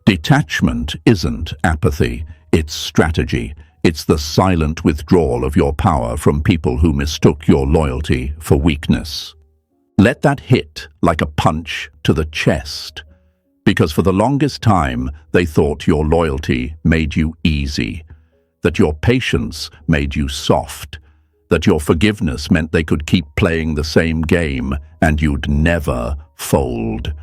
Detachment isn't apathy, it's strategy. It's the silent withdrawal of your power from people who mistook your loyalty for weakness. Let that hit like a punch to the chest, because for the longest time they thought your loyalty made you easy, that your patience made you soft, that your forgiveness meant they could keep playing the same game and you'd never fold.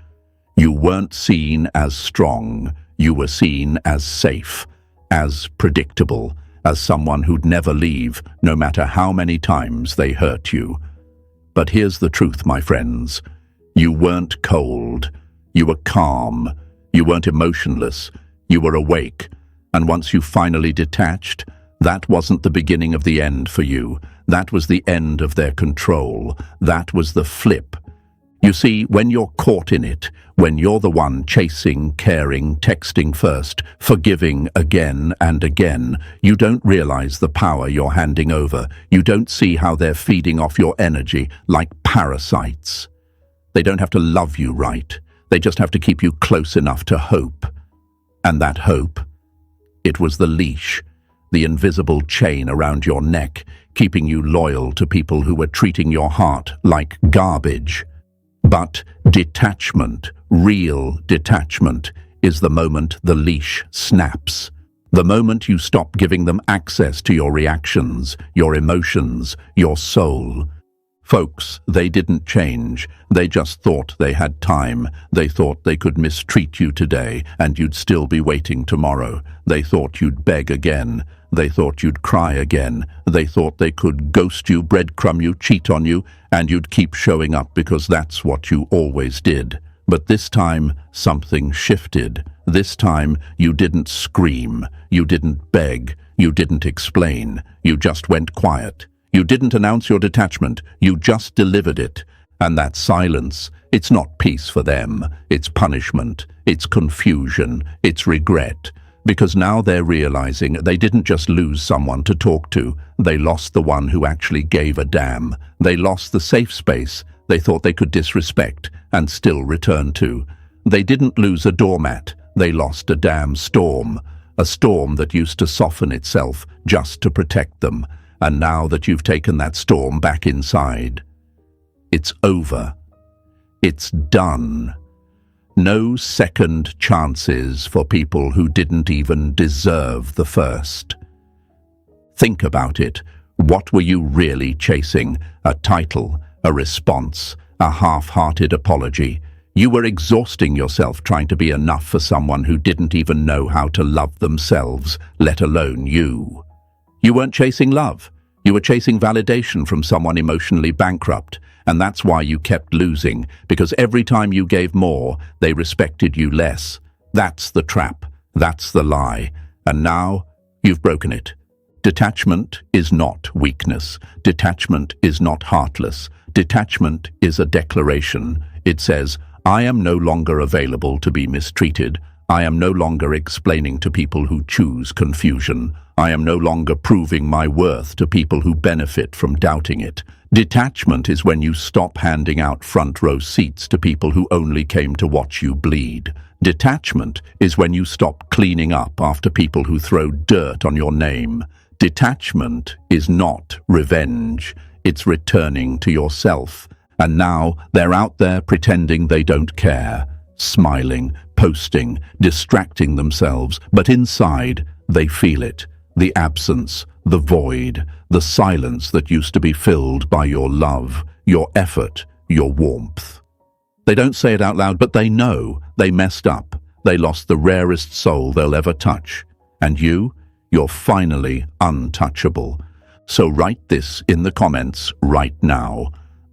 You weren't seen as strong, you were seen as safe, as predictable, as someone who'd never leave, no matter how many times they hurt you. But here's the truth, my friends. You weren't cold. You were calm. You weren't emotionless. You were awake. And once you finally detached, that wasn't the beginning of the end for you. That was the end of their control. That was the flip. You see, when you're caught in it, when you're the one chasing, caring, texting first, forgiving again and again, you don't realize the power you're handing over. You don't see how they're feeding off your energy like parasites. They don't have to love you right. They just have to keep you close enough to hope. And that hope, it was the leash, the invisible chain around your neck, keeping you loyal to people who were treating your heart like garbage. But detachment, real detachment, is the moment the leash snaps. The moment you stop giving them access to your reactions, your emotions, your soul. Folks, they didn't change. They just thought they had time. They thought they could mistreat you today and you'd still be waiting tomorrow. They thought you'd beg again. They thought you'd cry again. They thought they could ghost you, breadcrumb you, cheat on you, and you'd keep showing up because that's what you always did. But this time, something shifted. This time, you didn't scream. You didn't beg. You didn't explain. You just went quiet. You didn't announce your detachment. You just delivered it. And that silence, it's not peace for them. It's punishment. It's confusion. It's regret. Because now they're realizing they didn't just lose someone to talk to, they lost the one who actually gave a damn. They lost the safe space they thought they could disrespect and still return to. They didn't lose a doormat, they lost a damn storm. A storm that used to soften itself just to protect them. And now that you've taken that storm back inside, it's over. It's done. No second chances for people who didn't even deserve the first. Think about it. What were you really chasing? A title, a response, a half-hearted apology. You were exhausting yourself trying to be enough for someone who didn't even know how to love themselves, let alone you. You weren't chasing love. You were chasing validation from someone emotionally bankrupt. And that's why you kept losing, because every time you gave more, they respected you less. That's the trap. That's the lie. And now, you've broken it. Detachment is not weakness. Detachment is not heartless. Detachment is a declaration. It says, I am no longer available to be mistreated. I am no longer explaining to people who choose confusion. I am no longer proving my worth to people who benefit from doubting it. Detachment is when you stop handing out front row seats to people who only came to watch you bleed. Detachment is when you stop cleaning up after people who throw dirt on your name. Detachment is not revenge. It's returning to yourself. And now they're out there pretending they don't care, smiling, posting, distracting themselves, but inside they feel it. The absence, the void, the silence that used to be filled by your love, your effort, your warmth. They don't say it out loud, but they know they messed up. They lost the rarest soul they'll ever touch. And you're finally untouchable. So write this in the comments right now.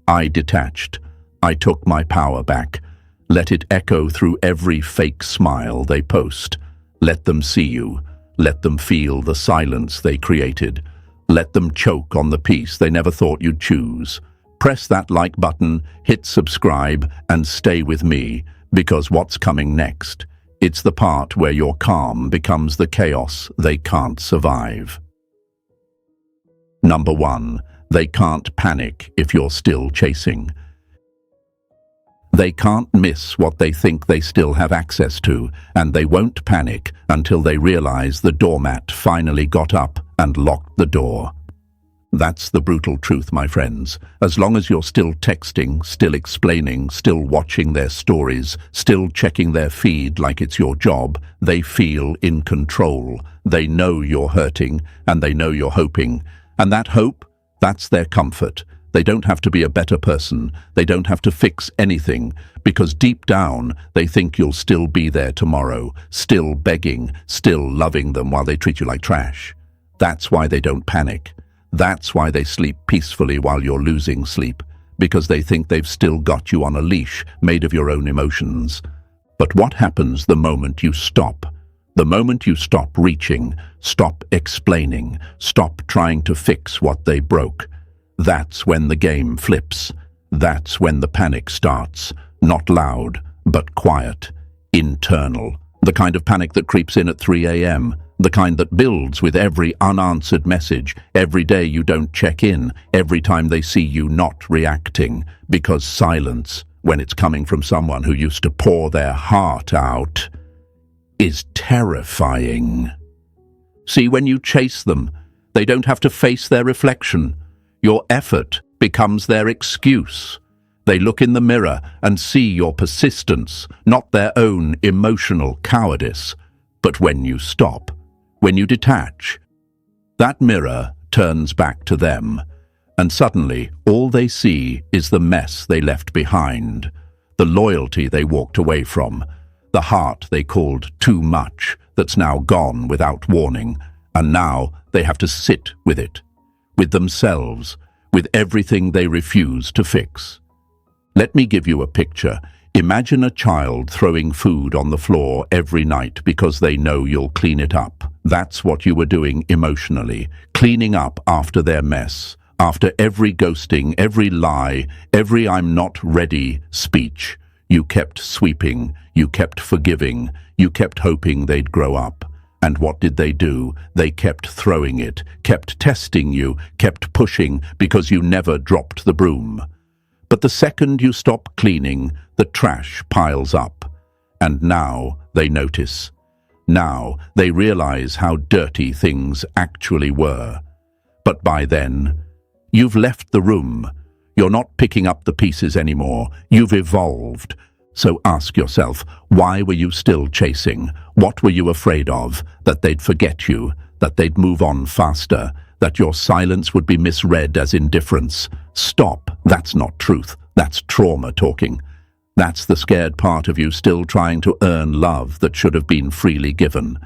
I detached. I took my power back. Let it echo through every fake smile they post. Let them see you. Let them feel the silence they created. Let them choke on the peace they never thought you'd choose. Press that like button, hit subscribe, and stay with me, because what's coming next? It's the part where your calm becomes the chaos they can't survive. Number 1. They can't panic if you're still chasing. They can't miss what they think they still have access to, and they won't panic until they realize the doormat finally got up and locked the door. That's the brutal truth, my friends. As long as you're still texting, still explaining, still watching their stories, still checking their feed like it's your job, they feel in control. They know you're hurting, and they know you're hoping. And that hope, that's their comfort. They don't have to be a better person. They don't have to fix anything, because deep down, they think you'll still be there tomorrow, still begging, still loving them while they treat you like trash. That's why they don't panic. That's why they sleep peacefully while you're losing sleep, because they think they've still got you on a leash made of your own emotions. But what happens the moment you stop? The moment you stop reaching, stop explaining, stop trying to fix what they broke? That's when the game flips. That's when the panic starts. Not loud, but quiet, internal. The kind of panic that creeps in at 3 a.m., the kind that builds with every unanswered message, every day you don't check in, every time they see you not reacting. Because silence, when it's coming from someone who used to pour their heart out, is terrifying. See, when you chase them, they don't have to face their reflection. Your effort becomes their excuse. They look in the mirror and see your persistence, not their own emotional cowardice. But when you stop, when you detach, that mirror turns back to them, and suddenly all they see is the mess they left behind, the loyalty they walked away from, the heart they called too much that's now gone without warning, and now they have to sit with it, with themselves, with everything they refuse to fix. Let me give you a picture. Imagine a child throwing food on the floor every night because they know you'll clean it up. That's what you were doing emotionally, cleaning up after their mess, after every ghosting, every lie, every "I'm not ready" speech. You kept sweeping, you kept forgiving, you kept hoping they'd grow up. And what did they do? They kept throwing it, kept testing you, kept pushing because you never dropped the broom. But the second you stop cleaning, the trash piles up. And now they notice. Now they realize how dirty things actually were. But by then, you've left the room. You're not picking up the pieces anymore. You've evolved. So ask yourself, why were you still chasing? What were you afraid of? That they'd forget you? That they'd move on faster? That your silence would be misread as indifference? Stop. That's not truth. That's trauma talking. That's the scared part of you still trying to earn love that should have been freely given.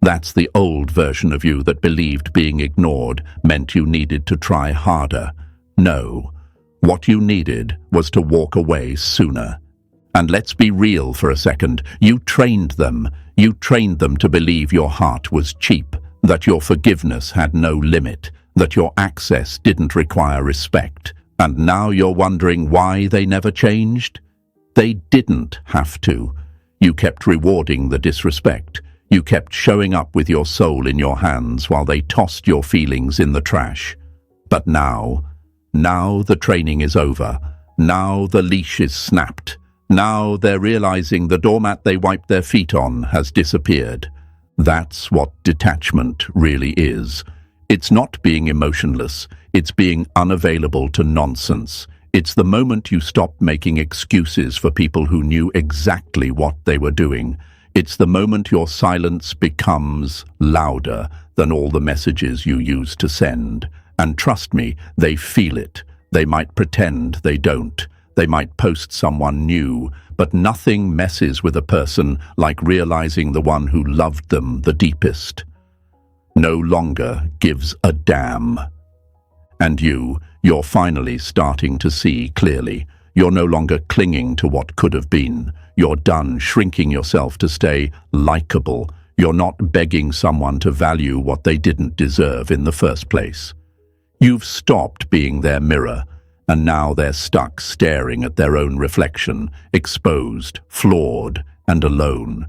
That's the old version of you that believed being ignored meant you needed to try harder. No. What you needed was to walk away sooner. And let's be real for a second. You trained them. You trained them to believe your heart was cheap, that your forgiveness had no limit, that your access didn't require respect. And now you're wondering why they never changed? They didn't have to. You kept rewarding the disrespect. You kept showing up with your soul in your hands while they tossed your feelings in the trash. But now the training is over. Now the leash is snapped. Now they're realizing the doormat they wiped their feet on has disappeared. That's what detachment really is. It's not being emotionless. It's being unavailable to nonsense. It's the moment you stop making excuses for people who knew exactly what they were doing. It's the moment your silence becomes louder than all the messages you used to send. And trust me, they feel it. They might pretend they don't. They might post someone new, but nothing messes with a person like realizing the one who loved them the deepest no longer gives a damn. And you're finally starting to see clearly. You're no longer clinging to what could have been. You're done shrinking yourself to stay likable. You're not begging someone to value what they didn't deserve in the first place. You've stopped being their mirror, and now they're stuck staring at their own reflection, exposed, flawed, and alone.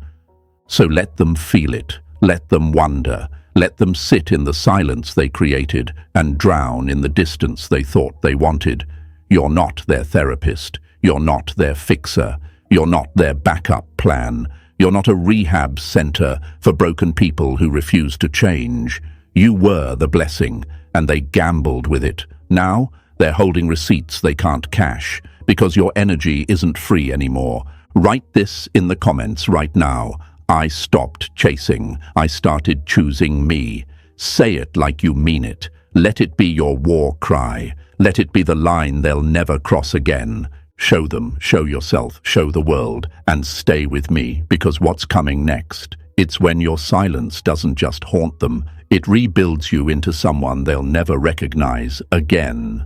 So let them feel it. Let them wonder. Let them sit in the silence they created and drown in the distance they thought they wanted. You're not their therapist. You're not their fixer. You're not their backup plan. You're not a rehab center for broken people who refuse to change. You were the blessing, and they gambled with it. Now, they're holding receipts they can't cash, because your energy isn't free anymore. Write this in the comments right now. I stopped chasing. I started choosing me. Say it like you mean it. Let it be your war cry. Let it be the line they'll never cross again. Show them, show yourself, show the world, and stay with me, because what's coming next? It's when your silence doesn't just haunt them, it rebuilds you into someone they'll never recognize again.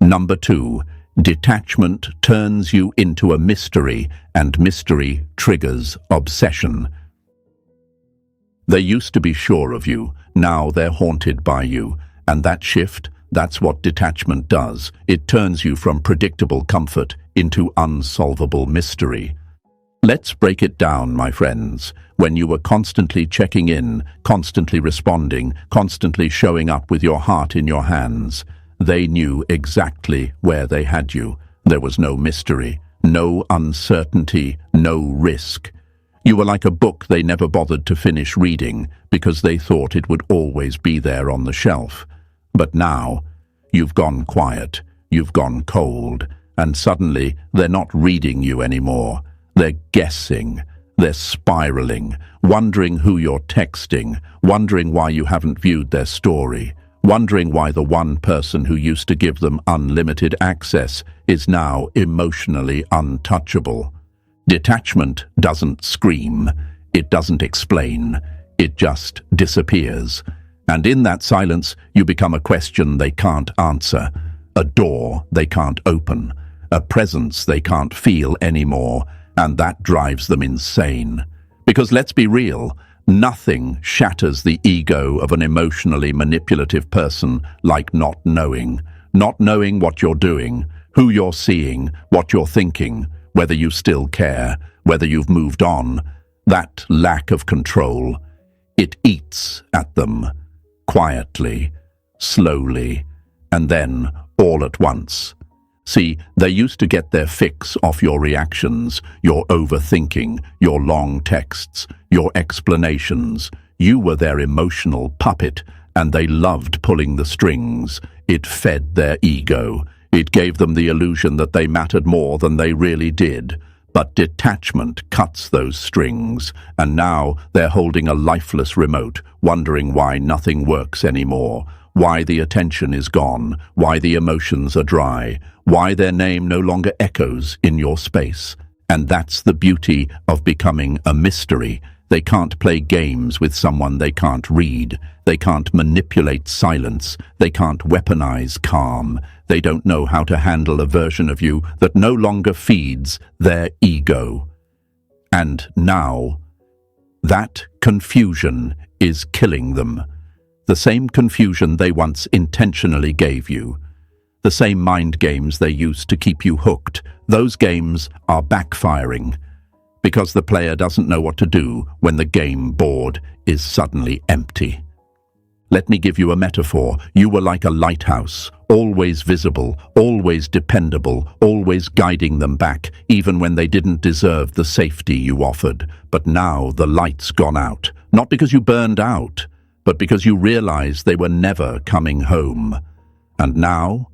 Number 2. Detachment turns you into a mystery, and mystery triggers obsession. They used to be sure of you, now they're haunted by you, and that shift, that's what detachment does. It turns you from predictable comfort into unsolvable mystery. Let's break it down, my friends. When you were constantly checking in, constantly responding, constantly showing up with your heart in your hands, they knew exactly where they had you. There was no mystery, no uncertainty, no risk. You were like a book they never bothered to finish reading because they thought it would always be there on the shelf. But now, you've gone quiet, you've gone cold, and suddenly they're not reading you anymore. They're guessing, they're spiraling, wondering who you're texting, wondering why you haven't viewed their story, wondering why the one person who used to give them unlimited access is now emotionally untouchable. Detachment doesn't scream, it doesn't explain, it just disappears. And in that silence, you become a question they can't answer, a door they can't open, a presence they can't feel anymore, and that drives them insane. Because let's be real, nothing shatters the ego of an emotionally manipulative person like not knowing what you're doing, who you're seeing, what you're thinking, whether you still care, whether you've moved on. That lack of control, it eats at them. Quietly, slowly, and then all at once. See, they used to get their fix off your reactions, your overthinking, your long texts, your explanations. You were their emotional puppet, and they loved pulling the strings. It fed their ego. It gave them the illusion that they mattered more than they really did. But detachment cuts those strings, and now they're holding a lifeless remote, wondering why nothing works anymore, why the attention is gone, why the emotions are dry, why their name no longer echoes in your space. And that's the beauty of becoming a mystery. They can't play games with someone they can't read. They can't manipulate silence. They can't weaponize calm. They don't know how to handle a version of you that no longer feeds their ego. And now, that confusion is killing them. The same confusion they once intentionally gave you. The same mind games they used to keep you hooked. Those games are backfiring because the player doesn't know what to do when the game board is suddenly empty. Let me give you a metaphor. You were like a lighthouse, always visible, always dependable, always guiding them back, even when they didn't deserve the safety you offered. But now the light's gone out, not because you burned out, but because you realized they were never coming home. And now,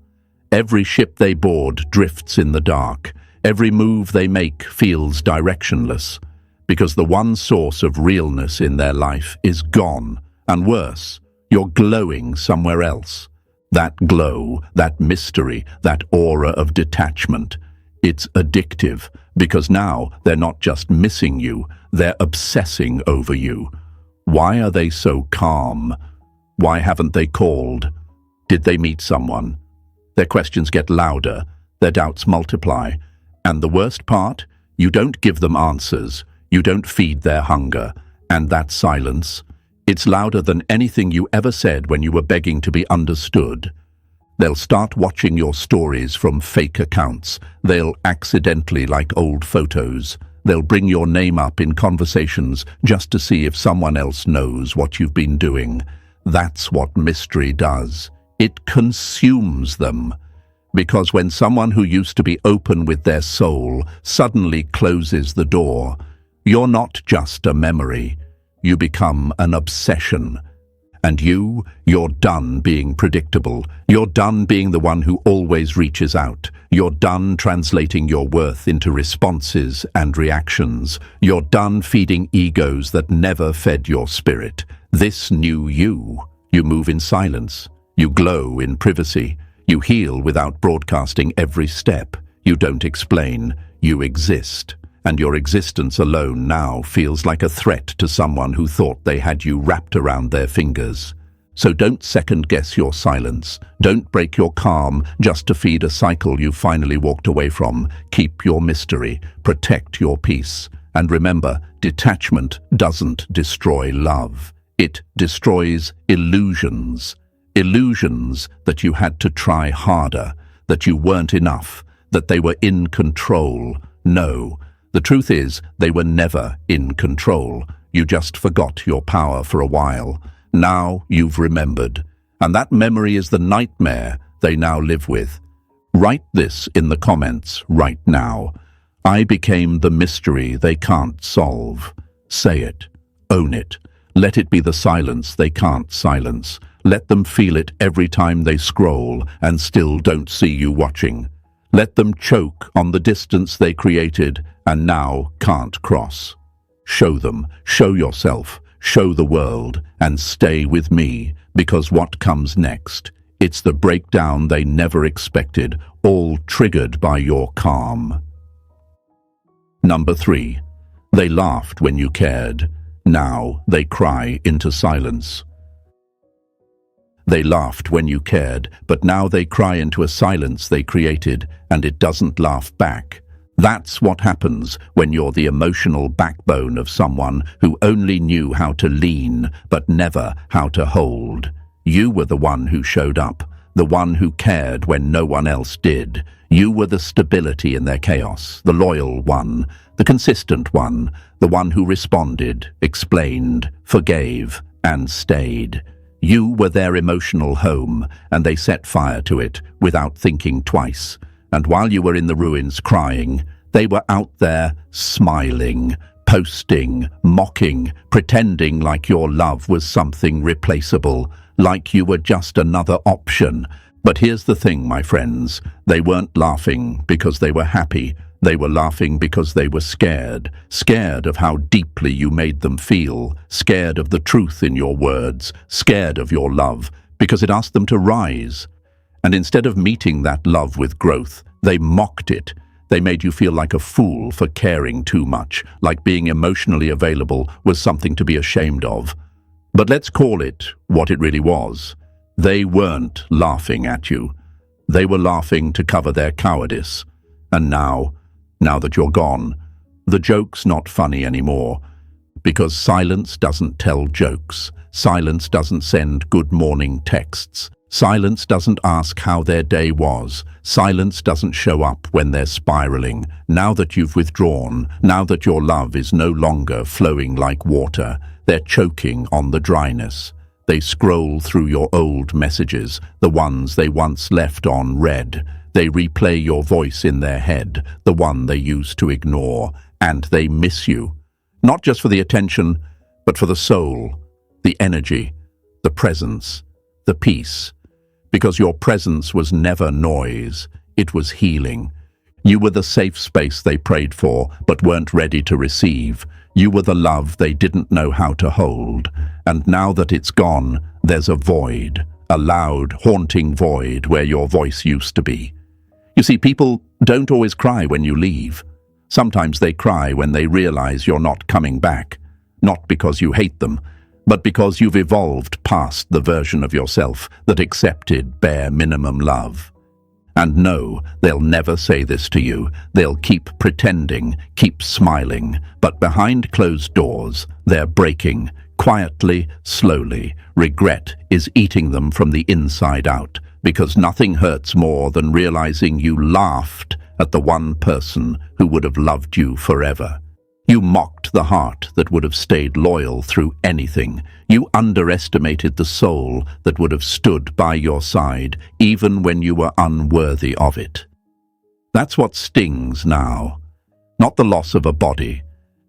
every ship they board drifts in the dark. Every move they make feels directionless, because the one source of realness in their life is gone, and worse, you're glowing somewhere else. That glow, that mystery, that aura of detachment, it's addictive, because now they're not just missing you, they're obsessing over you. Why are they so calm? Why haven't they called? Did they meet someone? Their questions get louder, their doubts multiply. And the worst part, you don't give them answers, you don't feed their hunger. And that silence, it's louder than anything you ever said when you were begging to be understood. They'll start watching your stories from fake accounts. They'll accidentally like old photos. They'll bring your name up in conversations just to see if someone else knows what you've been doing. That's what mystery does. It consumes them. Because when someone who used to be open with their soul suddenly closes the door, you're not just a memory. You become an obsession. And you're done being predictable. You're done being the one who always reaches out. You're done translating your worth into responses and reactions. You're done feeding egos that never fed your spirit. This new you move in silence. You glow in privacy. You heal without broadcasting every step. You don't explain. You exist. And your existence alone now feels like a threat to someone who thought they had you wrapped around their fingers. So don't second-guess your silence. Don't break your calm just to feed a cycle you finally walked away from. Keep your mystery. Protect your peace. And remember, detachment doesn't destroy love. It destroys illusions. Illusions that you had to try harder, that you weren't enough, that they were in control. No. The truth is, they were never in control. You just forgot your power for a while. Now you've remembered. And that memory is the nightmare they now live with. Write this in the comments right now. I became the mystery they can't solve. Say it. Own it. Let it be the silence they can't silence. Let them feel it every time they scroll and still don't see you watching. Let them choke on the distance they created and now can't cross. Show them, show yourself, show the world, and stay with me, because what comes next? It's the breakdown they never expected, all triggered by your calm. Number 3. They laughed when you cared. Now they cry into silence. They laughed when you cared, but now they cry into a silence they created, and it doesn't laugh back. That's what happens when you're the emotional backbone of someone who only knew how to lean, but never how to hold. You were the one who showed up, the one who cared when no one else did. You were the stability in their chaos, the loyal one, the consistent one, the one who responded, explained, forgave, and stayed. You were their emotional home, and they set fire to it without thinking twice. And while you were in the ruins crying, they were out there smiling, posting, mocking, pretending like your love was something replaceable, like you were just another option. But here's the thing, my friends, they weren't laughing because they were happy. They were laughing because they were scared, scared of how deeply you made them feel, scared of the truth in your words, scared of your love, because it asked them to rise. And instead of meeting that love with growth, they mocked it. They made you feel like a fool for caring too much, like being emotionally available was something to be ashamed of. But let's call it what it really was. They weren't laughing at you. They were laughing to cover their cowardice. And now that you're gone, the joke's not funny anymore. Because silence doesn't tell jokes. Silence doesn't send good morning texts. Silence doesn't ask how their day was. Silence doesn't show up when they're spiraling. Now that you've withdrawn, now that your love is no longer flowing like water, they're choking on the dryness. They scroll through your old messages, the ones they once left on read. They replay your voice in their head, the one they used to ignore, and they miss you. Not just for the attention, but for the soul, the energy, the presence, the peace. Because your presence was never noise, it was healing. You were the safe space they prayed for, but weren't ready to receive. You were the love they didn't know how to hold. And now that it's gone, there's a void, a loud, haunting void where your voice used to be. You see, people don't always cry when you leave. Sometimes they cry when they realize you're not coming back, not because you hate them, but because you've evolved past the version of yourself that accepted bare minimum love. And no, they'll never say this to you. They'll keep pretending, keep smiling, but behind closed doors, they're breaking, quietly, slowly. Regret is eating them from the inside out, because nothing hurts more than realizing you laughed at the one person who would have loved you forever. You mocked the heart that would have stayed loyal through anything. You underestimated the soul that would have stood by your side, even when you were unworthy of it. That's what stings now. Not the loss of a body,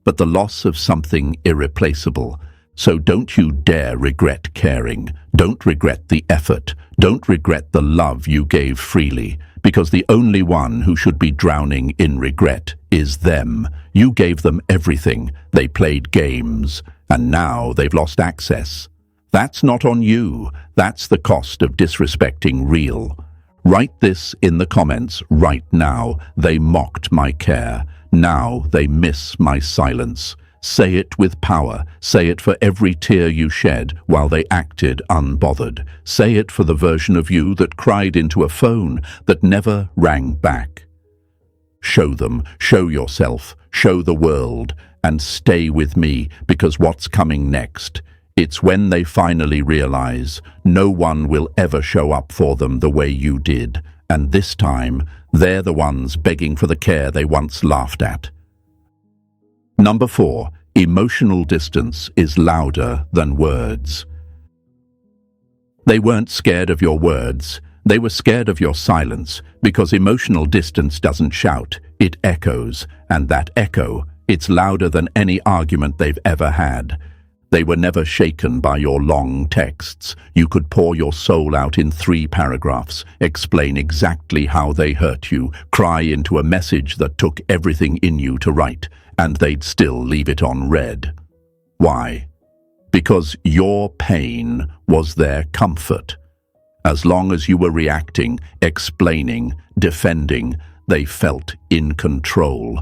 but the loss of something irreplaceable. So don't you dare regret caring. Don't regret the effort. Don't regret the love you gave freely, because the only one who should be drowning in regret is them. You gave them everything. They played games, and now they've lost access. That's not on you. That's the cost of disrespecting real. Write this in the comments right now. They mocked my care. Now they miss my silence. Say it with power. Say it for every tear you shed while they acted unbothered. Say it for the version of you that cried into a phone that never rang back. Show them, show yourself, show the world, and stay with me, because what's coming next? It's when they finally realize no one will ever show up for them the way you did, and this time they're the ones begging for the care they once laughed at. Number 4, emotional distance is louder than words. They weren't scared of your words. They were scared of your silence, because emotional distance doesn't shout, it echoes, and that echo, it's louder than any argument they've ever had. They were never shaken by your long texts. You could pour your soul out in 3 paragraphs, explain exactly how they hurt you, cry into a message that took everything in you to write, and they'd still leave it unread. Why? Because your pain was their comfort. As long as you were reacting, explaining, defending, they felt in control.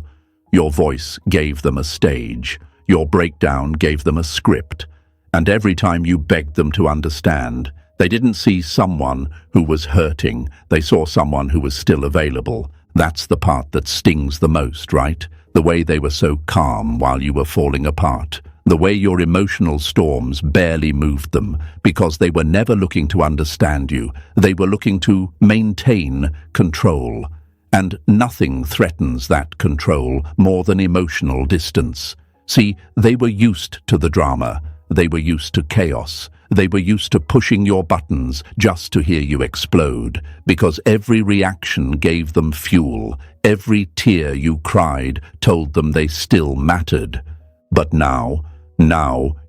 Your voice gave them a stage. Your breakdown gave them a script. And every time you begged them to understand, they didn't see someone who was hurting. They saw someone who was still available. That's the part that stings the most, right? The way they were so calm while you were falling apart. The way your emotional storms barely moved them, because they were never looking to understand you. They were looking to maintain control. And nothing threatens that control more than emotional distance. See, they were used to the drama. They were used to chaos. They were used to pushing your buttons just to hear you explode, because every reaction gave them fuel. Every tear you cried told them they still mattered. But now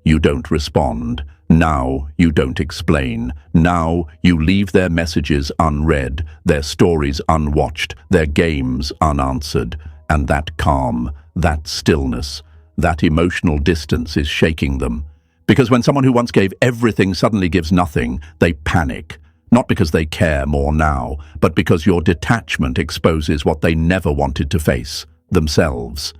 you don't respond. Now you don't explain. Now you leave their messages unread, their stories unwatched, their games unanswered. And that calm, that stillness, that emotional distance is shaking them. Because when someone who once gave everything suddenly gives nothing, they panic. Not because they care more now, but because your detachment exposes what they never wanted to face, themselves.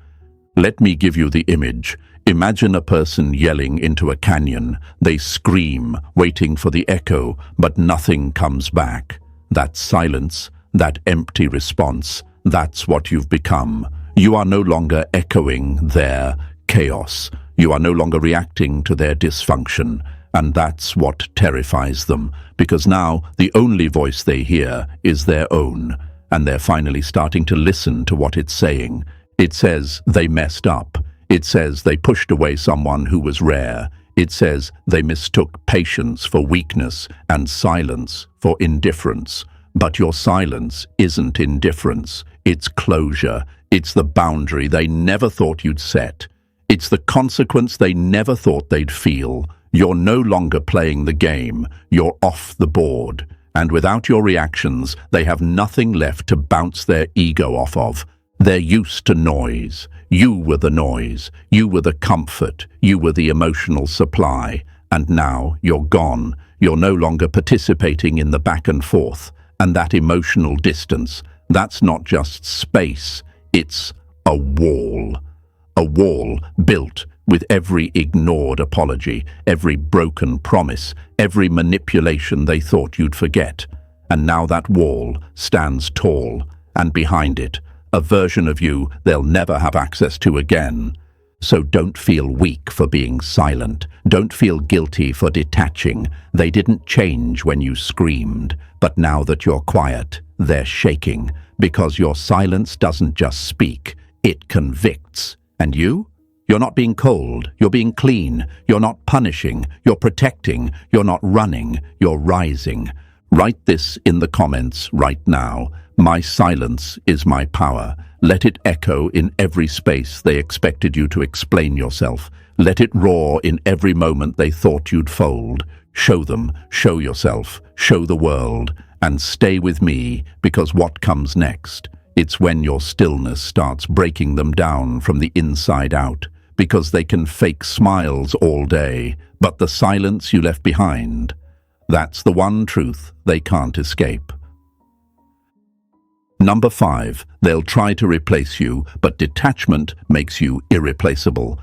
Let me give you the image. Imagine a person yelling into a canyon. They scream, waiting for the echo, but nothing comes back. That silence, that empty response, that's what you've become. You are no longer echoing their chaos. You are no longer reacting to their dysfunction. And that's what terrifies them, because now the only voice they hear is their own, and they're finally starting to listen to what it's saying. It says they messed up. It says they pushed away someone who was rare. It says they mistook patience for weakness and silence for indifference. But your silence isn't indifference. It's closure. It's the boundary they never thought you'd set. It's the consequence they never thought they'd feel. You're no longer playing the game. You're off the board. And without your reactions, they have nothing left to bounce their ego off of. They're used to noise. You were the noise. You were the comfort. You were the emotional supply. And now you're gone. You're no longer participating in the back and forth. And that emotional distance, that's not just space. It's a wall. A wall built with every ignored apology, every broken promise, every manipulation they thought you'd forget. And now that wall stands tall, and behind it, a version of you they'll never have access to again. So don't feel weak for being silent. Don't feel guilty for detaching. They didn't change when you screamed, but now that you're quiet, they're shaking, because your silence doesn't just speak, it convicts. And you? You're not being cold, you're being clean. You're not punishing, you're protecting. You're not running, you're rising. Write this in the comments right now. My silence is my power. Let it echo in every space they expected you to explain yourself. Let it roar in every moment they thought you'd fold. Show them, show yourself, show the world, and stay with me, because what comes next? It's when your stillness starts breaking them down from the inside out, because they can fake smiles all day, but the silence you left behind, that's the one truth they can't escape. Number 5, they'll try to replace you, but detachment makes you irreplaceable.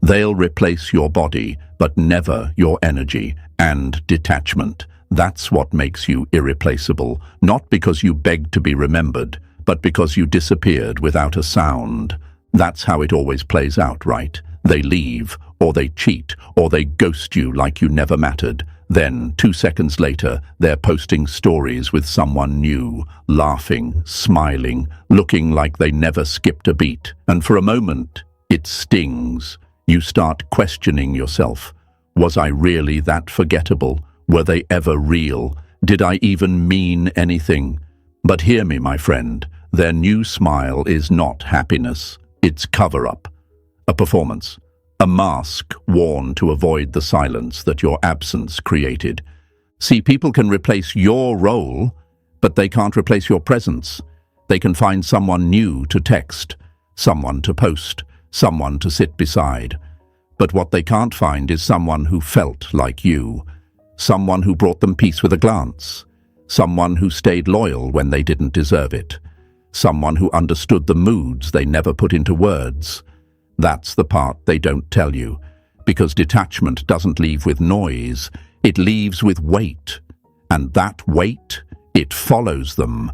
They'll replace your body, but never your energy and detachment. That's what makes you irreplaceable, not because you begged to be remembered, but because you disappeared without a sound. That's how it always plays out, right? They leave, or they cheat, or they ghost you like you never mattered. Then, 2 seconds later, they're posting stories with someone new, laughing, smiling, looking like they never skipped a beat. And for a moment, it stings. You start questioning yourself. Was I really that forgettable? Were they ever real? Did I even mean anything? But hear me, my friend, their new smile is not happiness. It's cover-up, a performance, a mask worn to avoid the silence that your absence created. See, people can replace your role, but they can't replace your presence. They can find someone new to text, someone to post, someone to sit beside. But what they can't find is someone who felt like you, someone who brought them peace with a glance, someone who stayed loyal when they didn't deserve it, someone who understood the moods they never put into words. That's the part they don't tell you, because detachment doesn't leave with noise, it leaves with weight. And that weight, it follows them.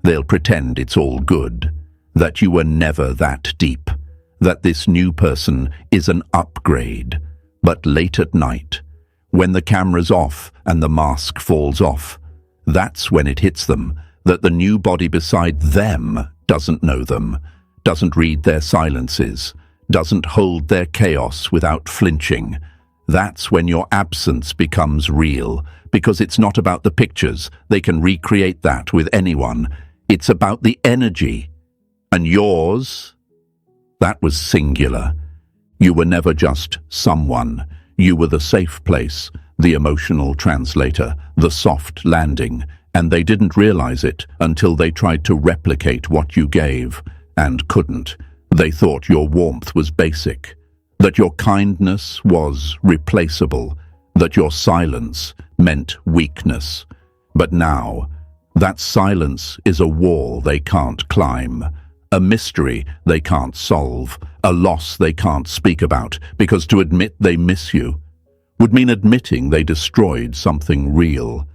They'll pretend it's all good, that you were never that deep, that this new person is an upgrade. But late at night, when the camera's off and the mask falls off, that's when it hits them that the new body beside them doesn't know them, doesn't read their silences, doesn't hold their chaos without flinching. That's when your absence becomes real, because it's not about the pictures. They can recreate that with anyone. It's about the energy. And yours, that was singular. You were never just someone. You were the safe place, the emotional translator, the soft landing, and they didn't realize it until they tried to replicate what you gave, and couldn't. They thought your warmth was basic, that your kindness was replaceable, that your silence meant weakness. But now, that silence is a wall they can't climb, a mystery they can't solve, a loss they can't speak about, because to admit they miss you would mean admitting they destroyed something real.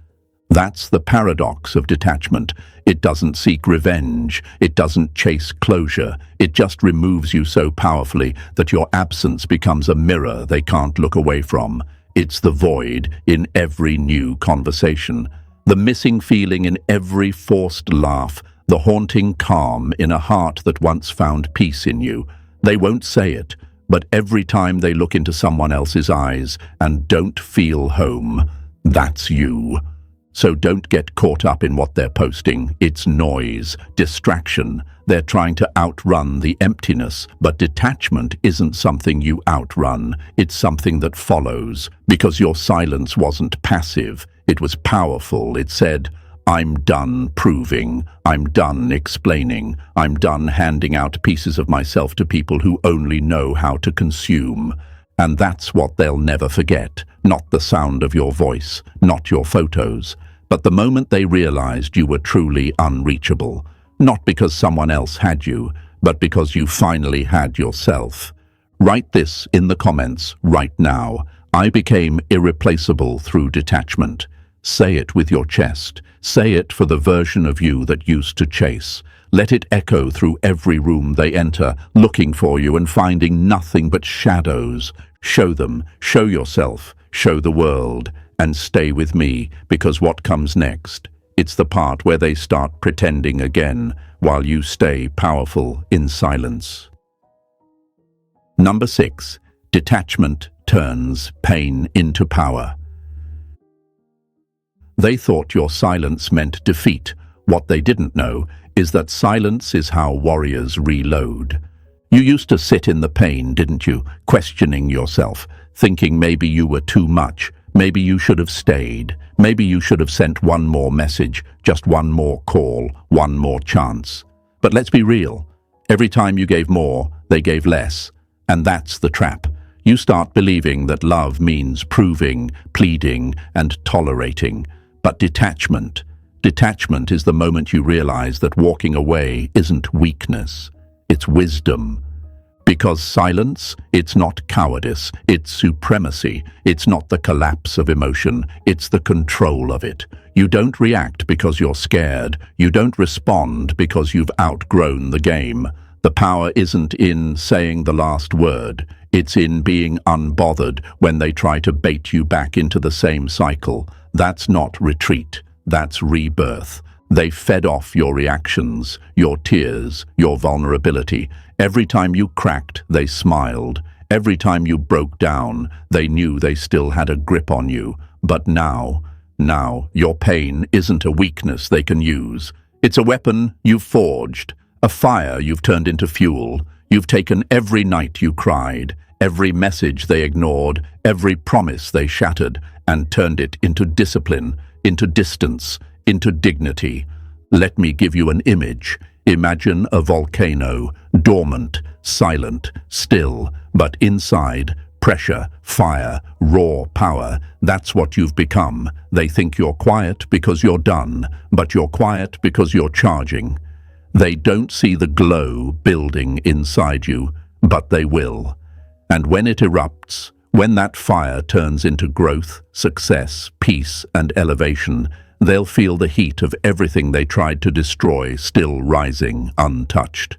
That's the paradox of detachment. It doesn't seek revenge. It doesn't chase closure. It just removes you so powerfully that your absence becomes a mirror they can't look away from. It's the void in every new conversation, the missing feeling in every forced laugh, the haunting calm in a heart that once found peace in you. They won't say it, but every time they look into someone else's eyes and don't feel home, that's you. So don't get caught up in what they're posting. It's noise, distraction. They're trying to outrun the emptiness, but detachment isn't something you outrun. It's something that follows, because your silence wasn't passive. It was powerful. It said, I'm done proving. I'm done explaining. I'm done handing out pieces of myself to people who only know how to consume. And that's what they'll never forget. Not the sound of your voice, not your photos, but the moment they realized you were truly unreachable. Not because someone else had you, but because you finally had yourself. Write this in the comments right now. I became irreplaceable through detachment. Say it with your chest. Say it for the version of you that used to chase. Let it echo through every room they enter, looking for you and finding nothing but shadows. Show them, show yourself, show the world, and stay with me, because what comes next, it's the part where they start pretending again, while you stay powerful in silence. Number 6. Detachment turns pain into power. They thought your silence meant defeat. What they didn't know is that silence is how warriors reload. You used to sit in the pain, didn't you, questioning yourself, thinking maybe you were too much, maybe you should have stayed, maybe you should have sent one more message, just one more call, one more chance. But let's be real. Every time you gave more, they gave less. And that's the trap. You start believing that love means proving, pleading, and tolerating. But detachment is the moment you realize that walking away isn't weakness, it's wisdom. Because silence, it's not cowardice, it's supremacy. It's not the collapse of emotion, it's the control of it. You don't react because you're scared. You don't respond because you've outgrown the game. The power isn't in saying the last word. It's in being unbothered when they try to bait you back into the same cycle. That's not retreat, that's rebirth. They fed off your reactions, your tears, your vulnerability. Every time you cracked, they smiled. Every time you broke down, they knew they still had a grip on you. But now, your pain isn't a weakness they can use. It's a weapon you've forged, a fire you've turned into fuel. You've taken every night you cried, every message they ignored, every promise they shattered, and turned it into discipline, into distance, into dignity. Let me give you an image. Imagine a volcano, dormant, silent, still, but inside, pressure, fire, raw power. That's what you've become. They think you're quiet because you're done, but you're quiet because you're charging. They don't see the glow building inside you, but they will. And when it erupts, when that fire turns into growth, success, peace, and elevation, they'll feel the heat of everything they tried to destroy still rising untouched.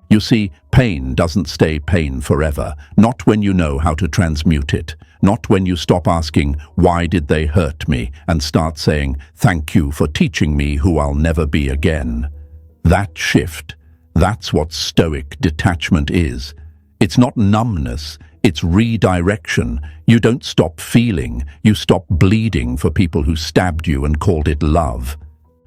You see, pain doesn't stay pain forever, not when you know how to transmute it, not when you stop asking, why did they hurt me, and start saying, thank you for teaching me who I'll never be again. That shift, that's what Stoic detachment is. It's not numbness, it's redirection. You don't stop feeling, you stop bleeding for people who stabbed you and called it love.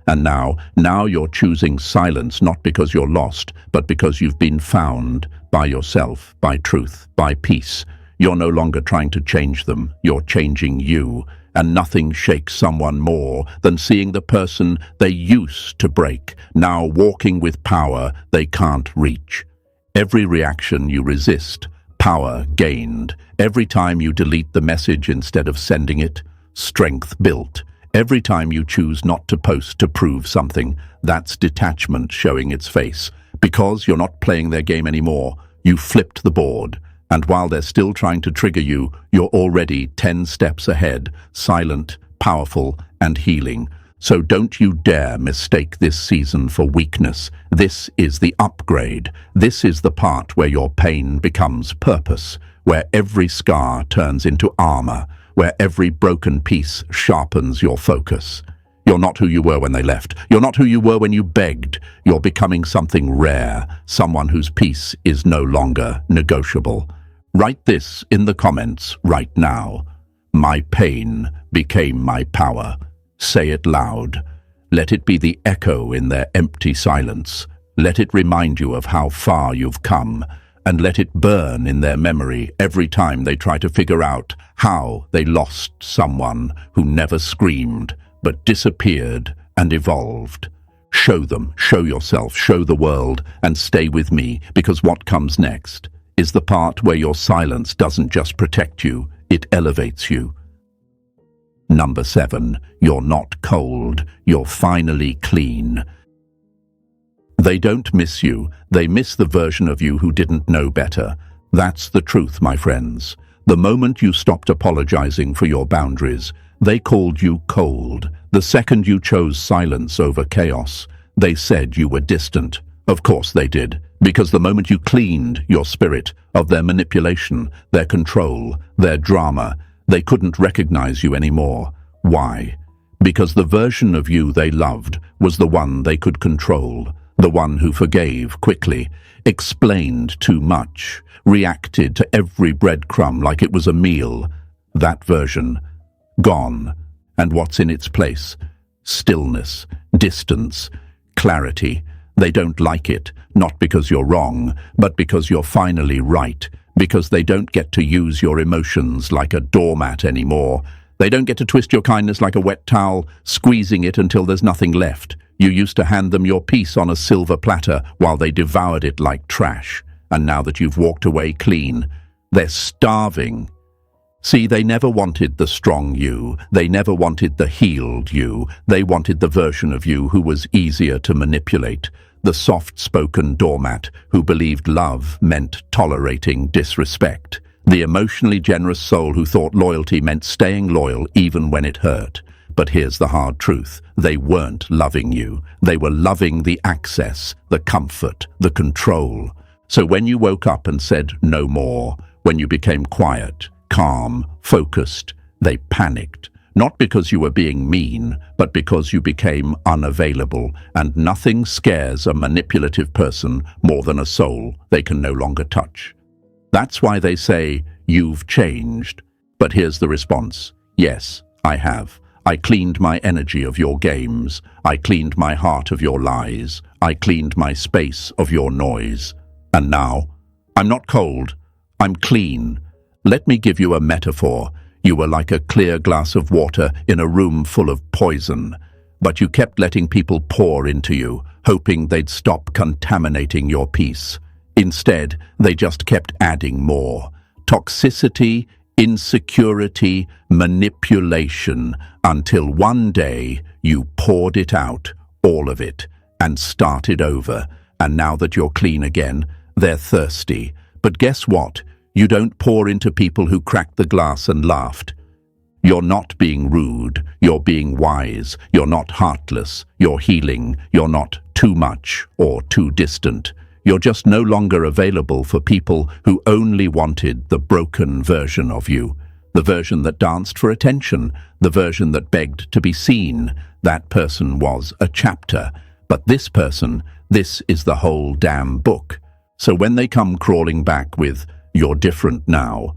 And now you're choosing silence not because you're lost, but because you've been found by yourself, by truth, by peace. You're no longer trying to change them, you're changing you. And nothing shakes someone more than seeing the person they used to break, now walking with power they can't reach. Every reaction you resist, power gained. Every time you delete the message instead of sending it, strength built. Every time you choose not to post to prove something, that's detachment showing its face. Because you're not playing their game anymore, you flipped the board. And while they're still trying to trigger you, you're already 10 steps ahead, silent, powerful, and healing. So don't you dare mistake this season for weakness. This is the upgrade. This is the part where your pain becomes purpose, where every scar turns into armor, where every broken piece sharpens your focus. You're not who you were when they left. You're not who you were when you begged. You're becoming something rare, someone whose peace is no longer negotiable. Write this in the comments right now. My pain became my power. Say it loud. Let it be the echo in their empty silence. Let it remind you of how far you've come, and let it burn in their memory every time they try to figure out how they lost someone who never screamed, but disappeared and evolved. Show them, show yourself, show the world, and stay with me, because what comes next is the part where your silence doesn't just protect you, it elevates you. Number 7, you're not cold, you're finally clean. They don't miss you, they miss the version of you who didn't know better. That's the truth, my friends. The moment you stopped apologizing for your boundaries, they called you cold. The second you chose silence over chaos, they said you were distant. Of course they did, because the moment you cleaned your spirit of their manipulation, their control, their drama, they couldn't recognize you anymore. Why? Because the version of you they loved was the one they could control. the one who forgave quickly, explained too much, reacted to every breadcrumb like it was a meal. That version, gone. And what's in its place? Stillness, distance, clarity. They don't like it, not because you're wrong, but because you're finally right, because they don't get to use your emotions like a doormat anymore. They don't get to twist your kindness like a wet towel, squeezing it until there's nothing left. You used to hand them your peace on a silver platter while they devoured it like trash. And now that you've walked away clean, they're starving. See, they never wanted the strong you. They never wanted the healed you. They wanted the version of you who was easier to manipulate, the soft-spoken doormat who believed love meant tolerating disrespect, the emotionally generous soul who thought loyalty meant staying loyal even when it hurt. But here's the hard truth. They weren't loving you. They were loving the access, the comfort, the control. So when you woke up and said no more, when you became quiet, calm, focused, they panicked. Not because you were being mean, but because you became unavailable, and nothing scares a manipulative person more than a soul they can no longer touch. That's why they say, "You've changed." But here's the response. Yes, I have. I cleaned my energy of your games. I cleaned my heart of your lies. I cleaned my space of your noise. And now, I'm not cold. I'm clean. Let me give you a metaphor. You were like a clear glass of water in a room full of poison, but you kept letting people pour into you, hoping they'd stop contaminating your peace. Instead, they just kept adding more. Toxicity, insecurity, manipulation, until one day you poured it out, all of it, and started over. And now that you're clean again, they're thirsty. But guess what? You don't pour into people who cracked the glass and laughed. You're not being rude, you're being wise, you're not heartless, you're healing, you're not too much or too distant. You're just no longer available for people who only wanted the broken version of you, the version that danced for attention, the version that begged to be seen. That person was a chapter, but this person, this is the whole damn book. So when they come crawling back with, "You're different now,"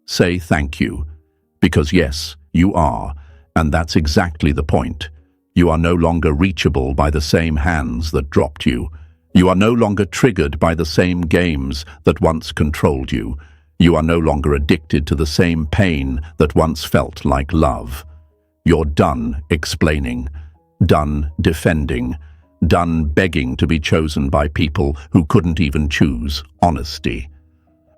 say thank you. Because yes, you are, and that's exactly the point. You are no longer reachable by the same hands that dropped you. You are no longer triggered by the same games that once controlled you. You are no longer addicted to the same pain that once felt like love. You're done explaining, done defending, done begging to be chosen by people who couldn't even choose honesty.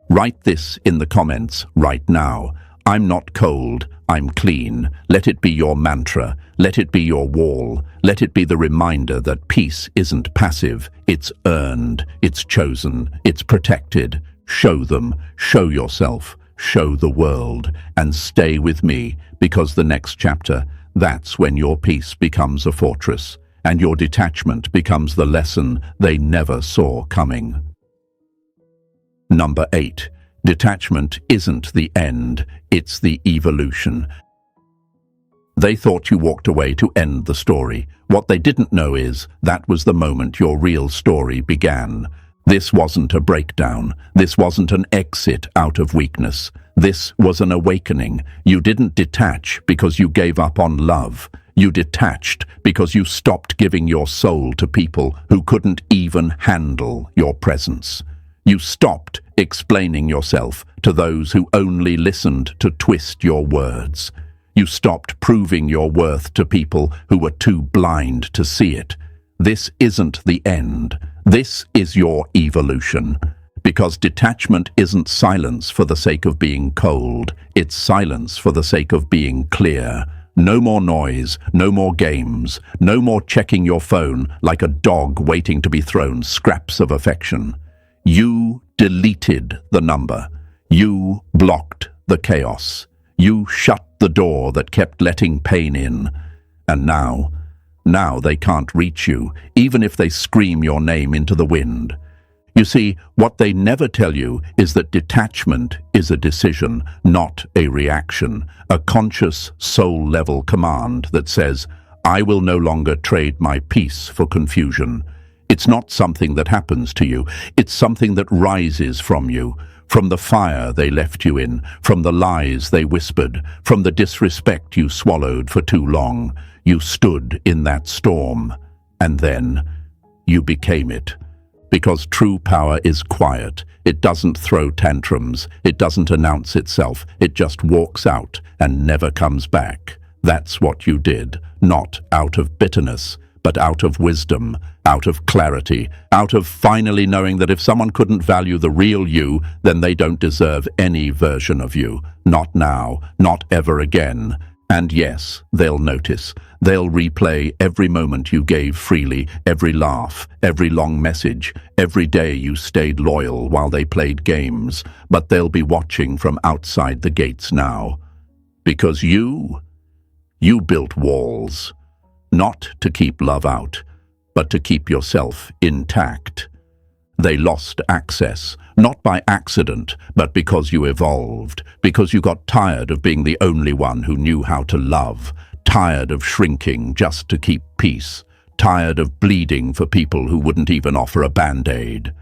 Write this in the comments right now. I'm not cold, I'm clean. Let it be your mantra. Let it be your wall. Let it be the reminder that peace isn't passive. It's earned, it's chosen, it's protected. Show them, show yourself, show the world, and stay with me, because the next chapter, that's when your peace becomes a fortress, and your detachment becomes the lesson they never saw coming. Number 8. Detachment isn't the end, it's the evolution. They thought you walked away to end the story. What they didn't know is that was the moment your real story began. This wasn't a breakdown. This wasn't an exit out of weakness. This was an awakening. You didn't detach because you gave up on love. You detached because you stopped giving your soul to people who couldn't even handle your presence. You stopped explaining yourself to those who only listened to twist your words. You stopped proving your worth to people who were too blind to see it. This isn't the end. This is your evolution. Because detachment isn't silence for the sake of being cold. It's silence for the sake of being clear. No more noise, no more games, no more checking your phone like a dog waiting to be thrown scraps of affection. You deleted the number. You blocked the chaos. You shut the door that kept letting pain in. And now they can't reach you, even if they scream your name into the wind. You see, what they never tell you is that detachment is a decision, not a reaction, a conscious soul-level command that says, "I will no longer trade my peace for confusion." It's not something that happens to you. It's something that rises from you, from the fire they left you in, from the lies they whispered, from the disrespect you swallowed for too long. You stood in that storm, and then you became it. Because true power is quiet. It doesn't throw tantrums. It doesn't announce itself. It just walks out and never comes back. That's what you did, not out of bitterness, but out of wisdom, out of clarity, out of finally knowing that if someone couldn't value the real you, then they don't deserve any version of you. Not now, not ever again. And yes, they'll notice. They'll replay every moment you gave freely, every laugh, every long message, every day you stayed loyal while they played games. But they'll be watching from outside the gates now. Because you built walls. Not to keep love out, but to keep yourself intact. They lost access, not by accident, but because you evolved, because you got tired of being the only one who knew how to love, tired of shrinking just to keep peace, tired of bleeding for people who wouldn't even offer a band-aid.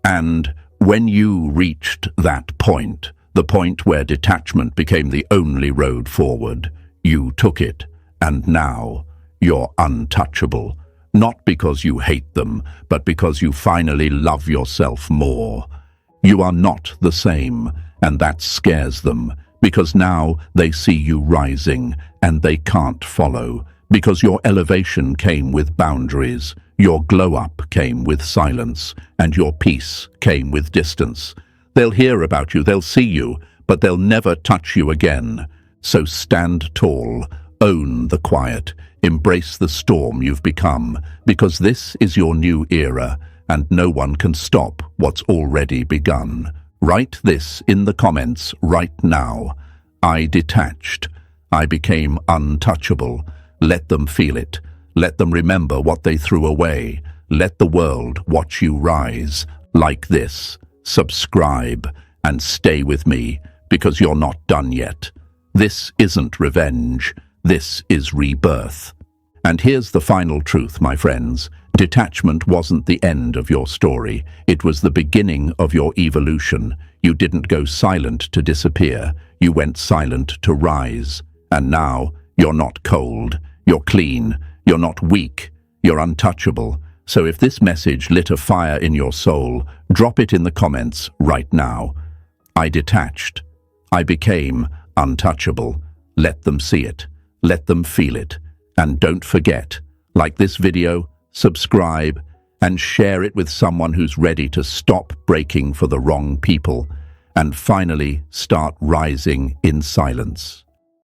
And when you reached that point, the point where detachment became the only road forward, you took it, and now you're untouchable, not because you hate them, but because you finally love yourself more. You are not the same, and that scares them, because now they see you rising, and they can't follow, because your elevation came with boundaries, your glow-up came with silence, and your peace came with distance. They'll hear about you, they'll see you, but they'll never touch you again. So stand tall, own the quiet, embrace the storm you've become, because this is your new era, and no one can stop what's already begun. Write this in the comments right now. I detached. I became untouchable. Let them feel it. Let them remember what they threw away. Let the world watch you rise. Like this. Subscribe and stay with me, because you're not done yet. This isn't revenge. This is rebirth. And here's the final truth, my friends. Detachment wasn't the end of your story. It was the beginning of your evolution. You didn't go silent to disappear. You went silent to rise. And now, you're not cold. You're clean. You're not weak. You're untouchable. So if this message lit a fire in your soul, drop it in the comments right now. I detached. I became untouchable. Let them see it. Let them feel it. And don't forget, like this video, subscribe, and share it with someone who's ready to stop breaking for the wrong people and finally start rising in silence.